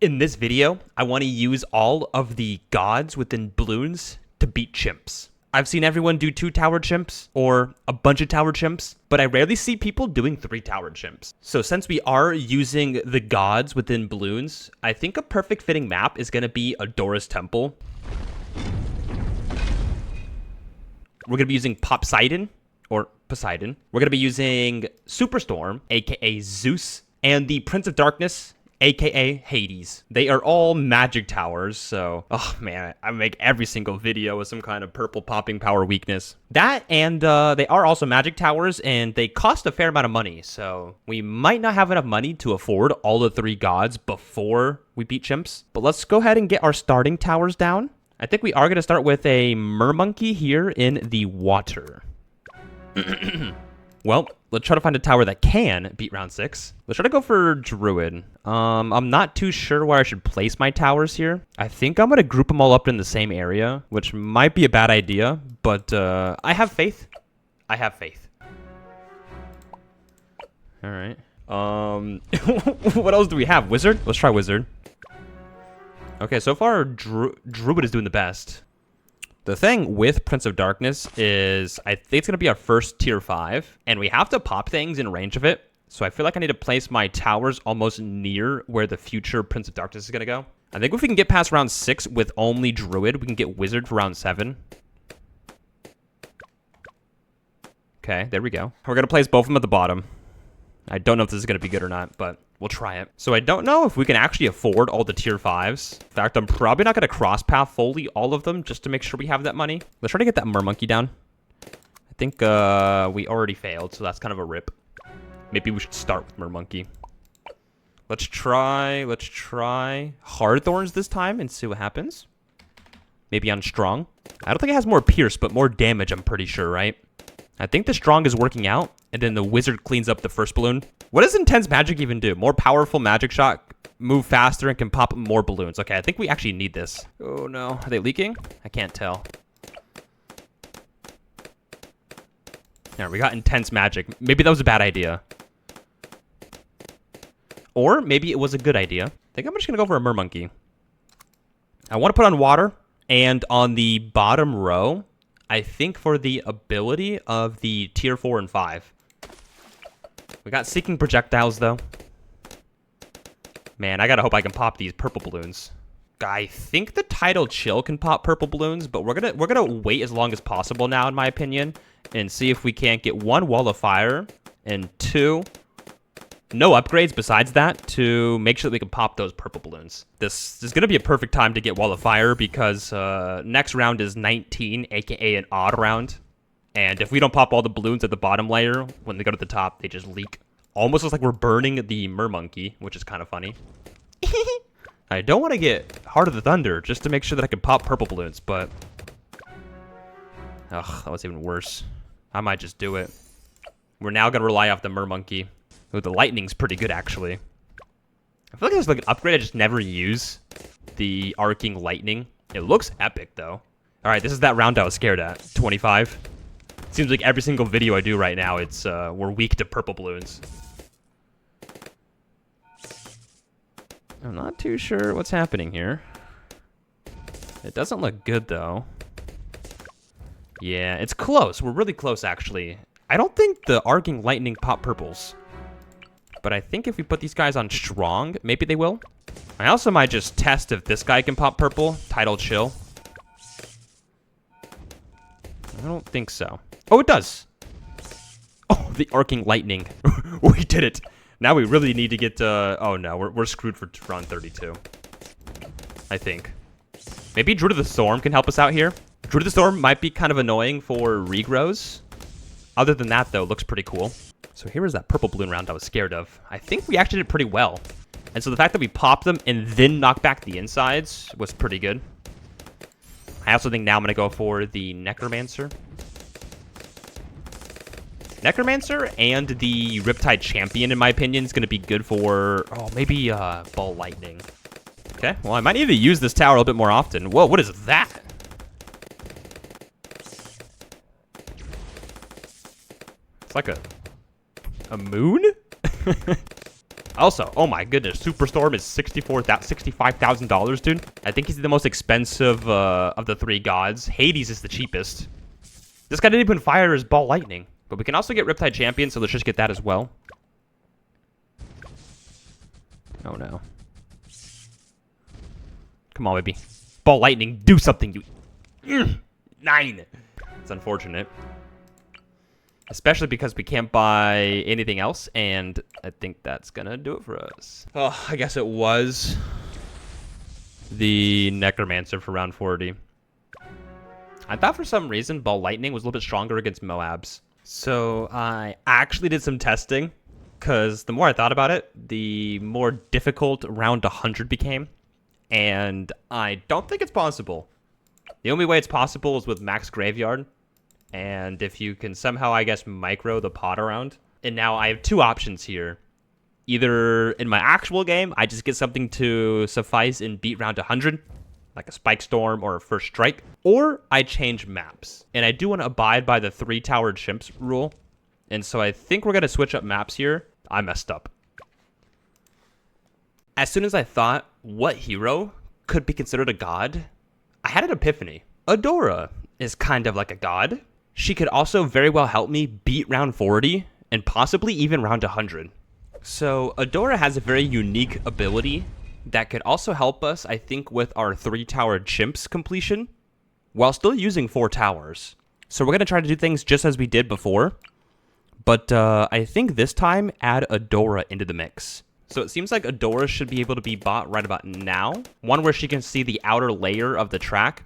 In this video, I want to use all of the gods within Bloons to beat chimps. I've seen everyone do 2-towered chimps or a bunch of towered chimps, but I rarely see people doing 3-towered chimps. So since we are using the gods within Bloons, I think a perfect fitting map is going to be Adora's Temple. We're going to be using Popseidon, or Poseidon. We're going to be using Superstorm, aka Zeus, and the Prince of Darkness, aka Hades. They are all magic towers, so, oh man, I make every single video with some kind of purple popping power weakness. That, and they are also magic towers, and they cost a fair amount of money, so we might not have enough money to afford all the 3 gods before we beat chimps. But let's go ahead and get our starting towers down. I think we are going to start with a mermonkey here in the water. Well, let's try to find a tower that can beat round 6. Let's try to go for Druid. I'm not too sure where I should place my towers here. I think I'm going to group them all up in the same area, which might be a bad idea, but I have faith. I have faith. All right. What else do we have? Wizard? Let's try Wizard. Okay, so far, Druid is doing the best. The thing with Prince of Darkness is I think it's going to be our first tier 5, and we have to pop things in range of it. So I feel like I need to place my towers almost near where the future Prince of Darkness is going to go. I think if we can get past round 6 with only Druid, we can get Wizard for round 7. Okay, there we go. We're going to place both of them at the bottom. I don't know if this is going to be good or not, but we'll try it. So I don't know if we can actually afford all the tier 5s. In fact, I'm probably not going to cross path fully all of them just to make sure we have that money. Let's try to get that mermonkey down. I think we already failed, so that's kind of a rip. Maybe we should start with mermonkey. Let's try hard thorns this time and see what happens. Maybe on strong. I don't think it has more pierce, but more damage, I'm pretty sure, right? I think the strong is working out, and then the wizard cleans up the first balloon. What does intense magic even do? More powerful magic shot, move faster, and can pop more balloons. Okay, I think we actually need this. Oh no, are they leaking? I can't tell. All right, we got intense magic. Maybe that was a bad idea. Or maybe it was a good idea. I think I'm just gonna go for a mermonkey. I want to put on water, and on the bottom row, I think for the ability of the tier 4 and 5. We got Seeking Projectiles, though. Man, I gotta hope I can pop these purple balloons. I think the Tidal Chill can pop purple balloons, but we're gonna wait as long as possible now, in my opinion, and see if we can't get 1, Wall of Fire, and 2, no upgrades besides that to make sure that we can pop those purple balloons. This is going to be a perfect time to get Wall of Fire because next round is 19, aka an odd round. And if we don't pop all the balloons at the bottom layer, when they go to the top, they just leak. Almost looks like we're burning the mermonkey, which is kind of funny. I don't want to get Heart of the Thunder just to make sure that I can pop purple balloons, but... Ugh, that was even worse. I might just do it. We're now going to rely off the mermonkey. Ooh, the lightning's pretty good, actually. I feel like there's like an upgrade I just never use. The arcing lightning. It looks epic, though. All right, this is that round I was scared at. 25. Seems like every single video I do right now, it's we're weak to purple balloons. I'm not too sure what's happening here. It doesn't look good, though. Yeah, it's close. We're really close, actually. I don't think the arcing lightning pop purples. But I think if we put these guys on strong, maybe they will. I also might just test if this guy can pop purple. Tidal Chill. I don't think so. Oh, it does. Oh, the arcing lightning. We did it. Now we really need to get... oh, no. We're screwed for round 32. I think. Maybe Druid of the Storm can help us out here. Druid of the Storm might be kind of annoying for regrows. Other than that, though, it looks pretty cool. So here was that purple balloon round I was scared of. I think we actually did pretty well. And so the fact that we popped them and then knocked back the insides was pretty good. I also think now I'm going to go for the Necromancer. Necromancer and the Riptide Champion, in my opinion, is going to be good for... Oh, maybe Ball Lightning. Okay, well, I might need to use this tower a little bit more often. Whoa, what is that? It's like a moon? Also, oh my goodness, Superstorm is $65,000, dude. I think he's the most expensive of the 3 gods. Hades is the cheapest. This guy didn't even fire his ball lightning. But we can also get Riptide Champion, so let's just get that as well. Oh no. Come on, baby. Ball lightning, do something, you... 9. It's unfortunate. Especially because we can't buy anything else, and I think that's gonna do it for us. Oh, I guess it was the Necromancer for round 40. I thought for some reason Ball Lightning was a little bit stronger against Moabs. So I actually did some testing, because the more I thought about it, the more difficult round 100 became. And I don't think it's possible. The only way it's possible is with Max Graveyard. And if you can somehow, I guess, micro the pot around. And now I have 2 options here. Either in my actual game, I just get something to suffice and beat round 100, like a Spike Storm or a First Strike, or I change maps. And I do want to abide by the 3-towered chimps rule. And so I think we're going to switch up maps here. I messed up. As soon as I thought what hero could be considered a god, I had an epiphany. Adora is kind of like a god. She could also very well help me beat round 40 and possibly even round 100. So Adora has a very unique ability that could also help us, I think, with our 3-towered chimps completion while still using 4 towers. So we're going to try to do things just as we did before. But I think this time add Adora into the mix. So it seems like Adora should be able to be bought right about now. 1, where she can see the outer layer of the track.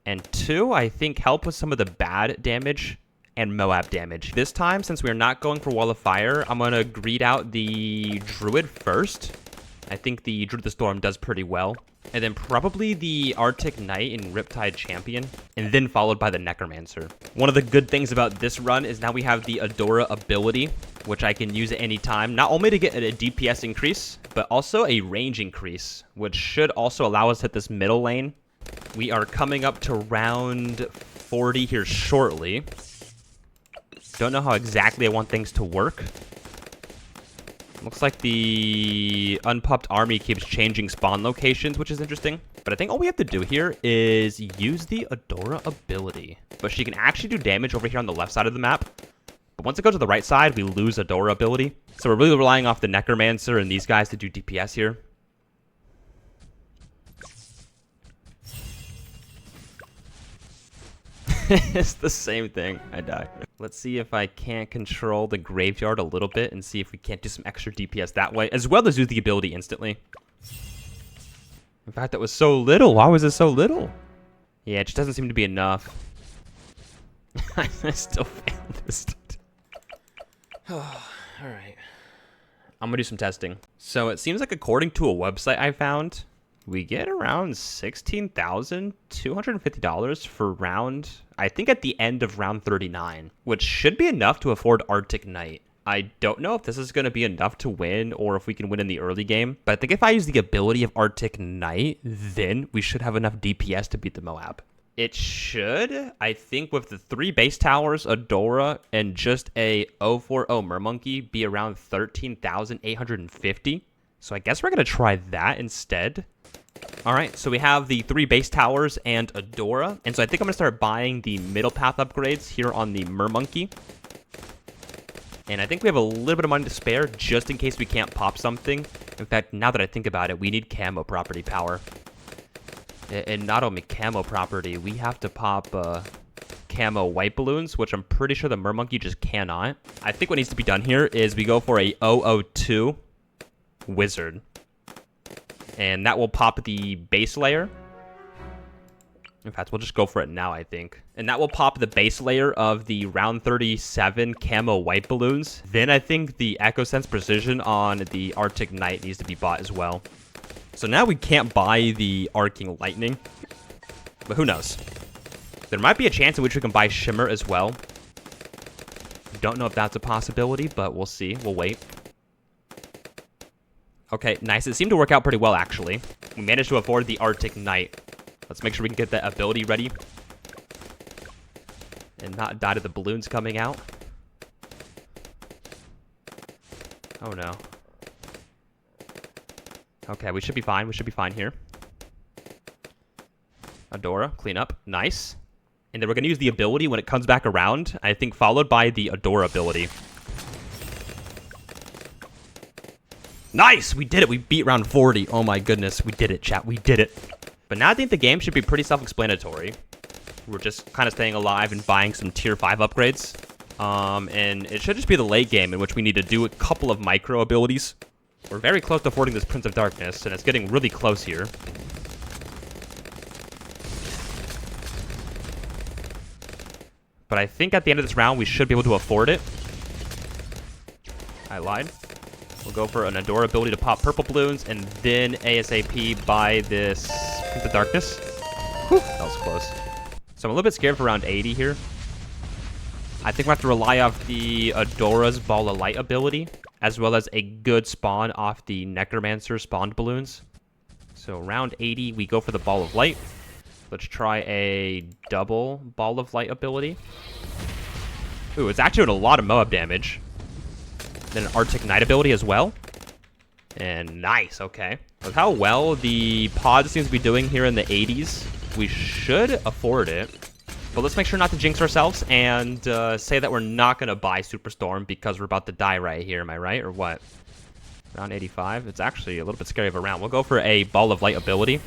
And 2, I think help with some of the bad damage and Moab damage. This time, since we're not going for Wall of Fire, I'm going to greed out the Druid first. I think the Druid of the Storm does pretty well. And then probably the Arctic Knight and Riptide Champion. And then followed by the Necromancer. One of the good things about this run is now we have the Adora ability, which I can use at any time. Not only to get a DPS increase, but also a range increase, which should also allow us to hit this middle lane. We are coming up to round 40 here shortly. Don't know how exactly I want things to work. Looks like the unpopped army keeps changing spawn locations, which is interesting. But I think all we have to do here is use the Adora ability. But she can actually do damage over here on the left side of the map. But once it goes to the right side, we lose Adora ability. So we're really relying off the Necromancer and these guys to do DPS here. It's the same thing. I die. Let's see if I can't control the graveyard a little bit and see if we can't do some extra DPS that way, as well as use the ability instantly. In fact, that was so little. Why was it so little? Yeah, it just doesn't seem to be enough. I still failed this. Oh, all right. I'm going to do some testing. So it seems like according to a website I found, we get around $16,250 for round, I think at the end of round 39, which should be enough to afford Arctic Knight. I don't know if this is going to be enough to win or if we can win in the early game, but I think if I use the ability of Arctic Knight, then we should have enough DPS to beat the Moab. It should, I think, with the 3 base towers, Adora, and just a 040 Mermonkey be around 13,850. So I guess we're going to try that instead. All right, so we have the 3 base towers and Adora. And so I think I'm going to start buying the middle path upgrades here on the Mermonkey. And I think we have a little bit of money to spare just in case we can't pop something. In fact, now that I think about it, we need camo property power. And not only camo property, we have to pop camo white balloons, which I'm pretty sure the Mermonkey just cannot. I think what needs to be done here is we go for a 002 Wizard. And that will pop the base layer. In fact, we'll just go for it now, I think. And that will pop the base layer of the round 37 camo white balloons. Then I think the Echo Sense Precision on the Arctic Knight needs to be bought as well. So now we can't buy the Arcing Lightning. But who knows? There might be a chance in which we can buy Shimmer as well. Don't know if that's a possibility, but we'll see. We'll wait. Okay, nice. It seemed to work out pretty well, actually. We managed to afford the Arctic Knight. Let's make sure we can get that ability ready. And not die to the balloons coming out. Oh, no. Okay, we should be fine. We should be fine here. Adora, clean up. Nice. And then we're going to use the ability when it comes back around. I think followed by the Adora ability. Nice! We did it. We beat round 40. Oh my goodness. We did it, chat. We did it. But now I think the game should be pretty self-explanatory. We're just kind of staying alive and buying some tier 5 upgrades. And it should just be the late game in which we need to do a couple of micro abilities. We're very close to affording this Prince of Darkness, and it's getting really close here. But I think at the end of this round, we should be able to afford it. I lied. We'll go for an Adora ability to pop purple balloons, and then ASAP buy this Prince of Darkness. Whew, that was close. So I'm a little bit scared for round 80 here. I think we'll have to rely off the Adora's Ball of Light ability, as well as a good spawn off the Necromancer spawned balloons. So round 80, we go for the Ball of Light. Let's try a double Ball of Light ability. Ooh, it's actually doing a lot of Moab damage. Then an Arctic Knight ability as well. And nice, okay. With how well the pod seems to be doing here in the 80s, we should afford it. But let's make sure not to jinx ourselves and say that we're not going to buy Superstorm because we're about to die right here. Am I right, or what? Round 85. It's actually a little bit scary of a round. We'll go for a Ball of Light ability.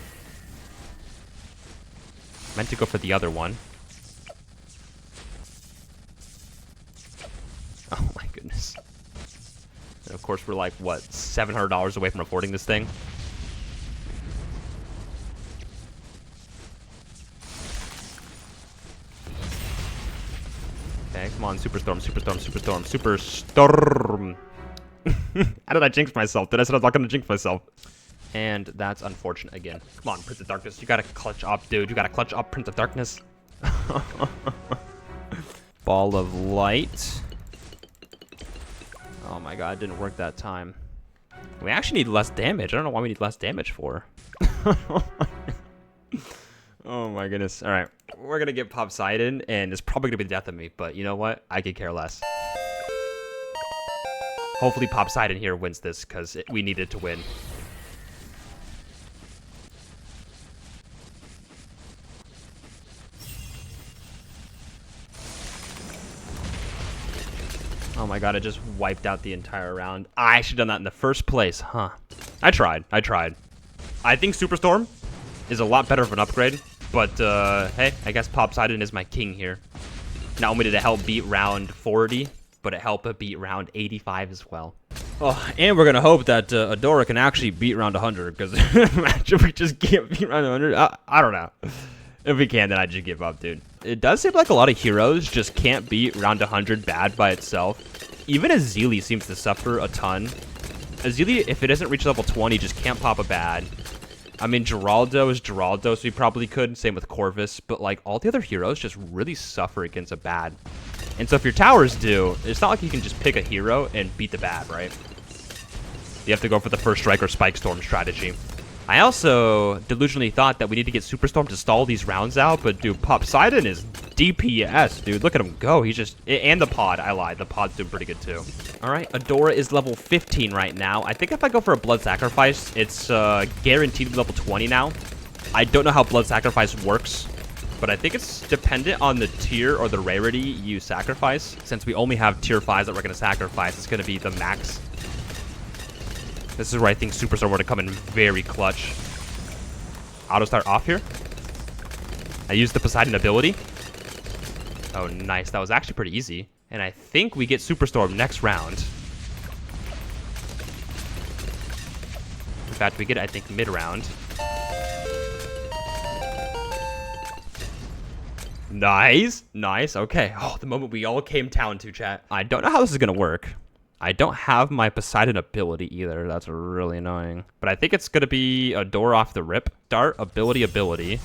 Meant to go for the other one. Oh my goodness. And of course, we're like, what, $700 away from affording this thing? Okay, come on, Superstorm, Superstorm, Superstorm, Superstorm. How did I jinx myself? Did I say I was not going to jinx myself? And that's unfortunate again. Come on, Prince of Darkness. You gotta clutch up, dude. You gotta clutch up, Prince of Darkness. Ball of Light. Oh my god, it didn't work that time. We actually need less damage. I don't know why we need less damage for. Oh my goodness. Alright, we're gonna get Popseidon, and it's probably gonna be the death of me, but you know what? I could care less. Hopefully Popseidon here wins this, because we need it to win. Oh my god, I just wiped out the entire round. I should have done that in the first place, huh? I tried. I think Superstorm is a lot better of an upgrade, but hey, I guess Popseidon is my king here. Not only did it help beat round 40, but it helped beat round 85 as well. Oh, and we're going to hope that Adora can actually beat round 100, because imagine if we just can't beat round 100. I don't know. If we can, then I just give up, dude. It does seem like a lot of heroes just can't beat round 100 bad by itself. Even Azili seems to suffer a ton. Azili, if it doesn't reach level 20, just can't pop a bad. I mean, Geraldo is Geraldo, so he probably could. Same with Corvus. But, like, all the other heroes just really suffer against a bad. And so if your towers do, it's not like you can just pick a hero and beat the bad, right? You have to go for the first strike or spike storm strategy. I also delusionally thought that we need to get Superstorm to stall these rounds out, but dude, Popseidon is DPS, dude. Look at him go. He's just... And the pod. I lied. The pod's doing pretty good, too. All right, Adora is level 15 right now. I think if I go for a Blood Sacrifice, it's guaranteed level 20 now. I don't know how Blood Sacrifice works, but I think it's dependent on the tier or the rarity you sacrifice. Since we only have tier 5s that we're going to sacrifice, it's going to be the max. This is where I think Superstorm were to come in very clutch. Auto start off here. I used the Poseidon ability. Oh, nice. That was actually pretty easy. And I think we get Superstorm next round. In fact, we get it, I think, mid-round. Nice. Nice. Okay. Oh, the moment we all came down to, chat. I don't know how this is going to work. I don't have my Poseidon ability either. That's really annoying. But I think it's going to be a door off the rip. Start ability.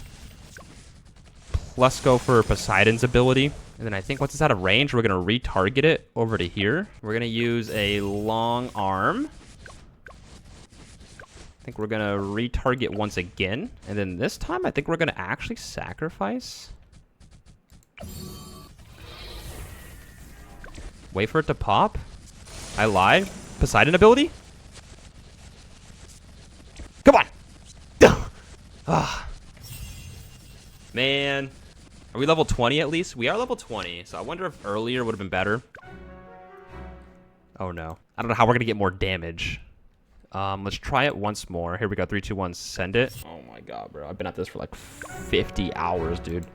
Plus go for Poseidon's ability. And then I think once it's out of range, we're going to retarget it over to here. We're going to use a long arm. I think we're going to retarget once again. And then this time, I think we're going to actually sacrifice. Wait for it to pop. I lied. Poseidon ability? Come on. Ah. Man. Are we level 20 at least? We are level 20, so I wonder if earlier would have been better. Oh no. I don't know how we're gonna get more damage. Let's try it once more. Here we go. 3, 2, 1. Send it. Oh my god, bro. I've been at this for like 50 hours, dude.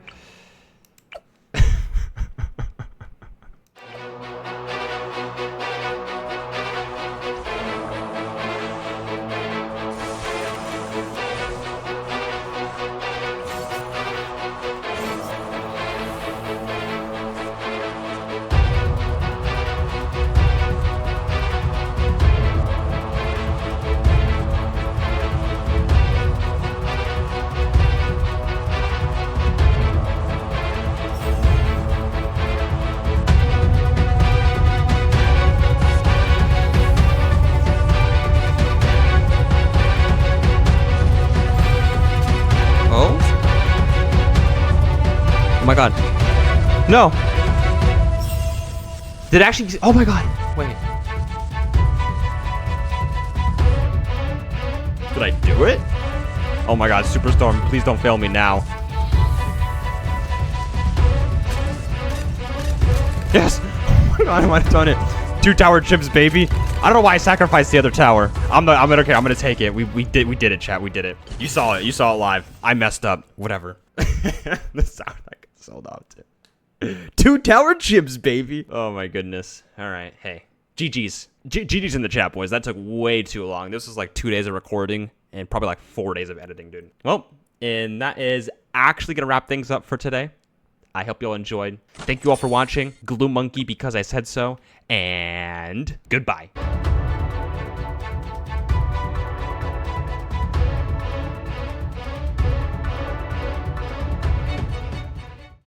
Oh my god. No. Did it actually... Oh my god. Wait. Did I do it? Oh my god, Superstorm, please don't fail me now. Yes. Oh my god, I might have done it. 2 tower chips, baby. I don't know why I sacrificed the other tower. I'm gonna take it. We did it, chat. We did it. You saw it. You saw it live. I messed up. Whatever. This sound like it's sold out too. 2 tower chips, baby. Oh my goodness. All right. Hey, GG's. GG's in the chat, boys. That took way too long. This was like 2 days of recording and probably like 4 days of editing, dude. Well, and that is actually gonna wrap things up for today. I hope you all enjoyed. Thank you all for watching. Glue Monkey because I said so. And goodbye.